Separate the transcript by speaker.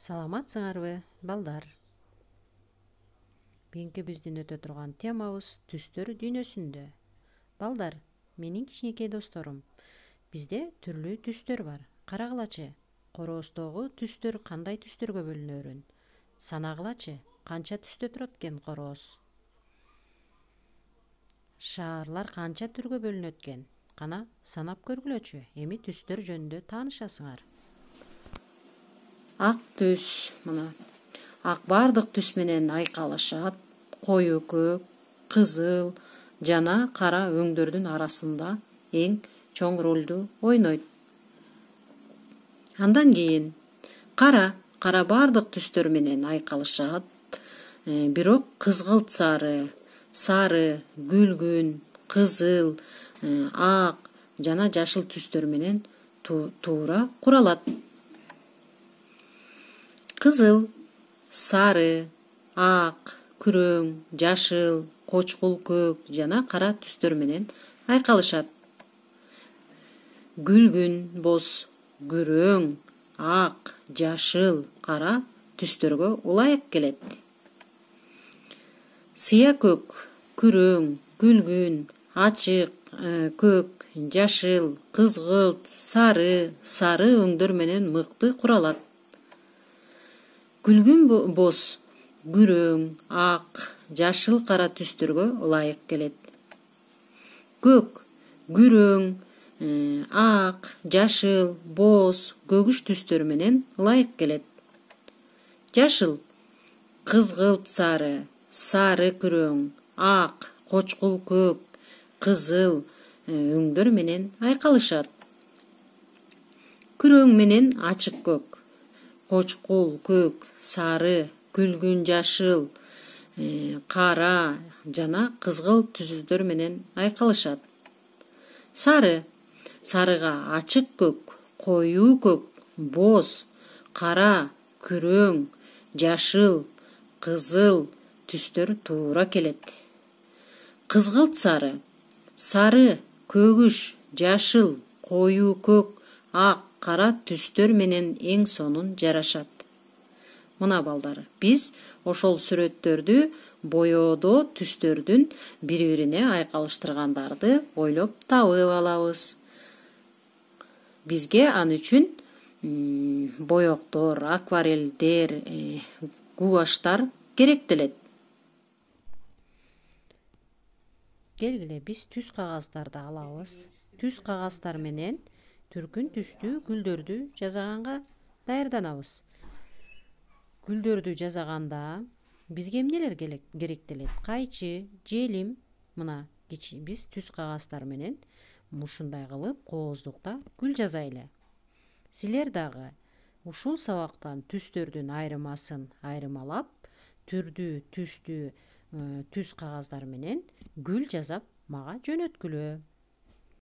Speaker 1: Саламатсыңарбы, балдар? Бүгүнкү биздин өтө турган темабыз түстөр дүйнөсүндө. Балдар, менин кичинекей досторум, бизде түрлүү түстөр бар. Карагылачы, корооздогу түстөр кандай түстөргө бөлүнөрүн. Санагылачы, канча түстө турат экен корооз. Шаарлар канча түргө бөлүнөт экен. Кана санап көргүлөчү. Эми түстөр жөнүндө таанышасыңар. Ак түс, мына. Ак бардык түс менен айкалышат. Коюу көк, кызыл жана кара өңдөрдүн арасында эң чоң ролду ойнойт. Андан кийин кара бардык түстөр менен айкалышат. Бирок кызгылт сары, күлгүн, кызыл, ак жана жашыл түстөр менен туура куралат. Кызыл, сары, ак, күрөң, жашыл, кочкул көк жана кара түстөр менен айкалышат. Күлгүн боз, күрөң, ак, жашыл, кара түстөргө ылайык келет. Сыя көк, күрөң, күлгүн, ачык, көк, жашыл, кызгылт, сары өңдөр менен мыкты куралат. Күлгүн боз, күрөң, ак, жашыл, кара түстөргө ылайык келет. Көк, күрөң, ак, жашыл, боз, көгүш түстөр менен ылайык келет. Жашыл, кызгылт сары күрөң, ак, кочкул көк, кызыл өңдөр менен айкалышат. Күрөң менен ачык көк, кочкул көк, сары, күлгүн жашыл, кара жана кызгылт түстөр менен айкалышат. Сарыга ачык көк, коюу көк, боз, кара, күрөң, жашыл, кызыл түстөр туура келет. Кызгылт сары, көгүш, жашыл, коюу көк, ак, кара түстөр менен эң сонун жарашат. Мына балдар, биз ошол сүрөттөрдү боyoодо түстөрдүн бири-бирине айкалыштыргандарды ойлоп табып алабыз. Бизге ал үчүн боектор, акварелдер, гуаштар керектелет. Келгиле биз түс кагаздарды алабыз. Түс кагаздар менен түркүн түстүү гүлдөрдү жасаганга даярданабыз. Гүлдөрдү жасаганда бизге эмнелер керектелет? Кайчы, желим. Мына биз түс кагаздар менен ушундай кылып кооздукта гүл жасайлы. Силер дагы ушул сабактан түстөрдүн айырмасын айырмалап, түрдүү түстүү түс кагаздар менен гүл жасап мага жөнөткүлө.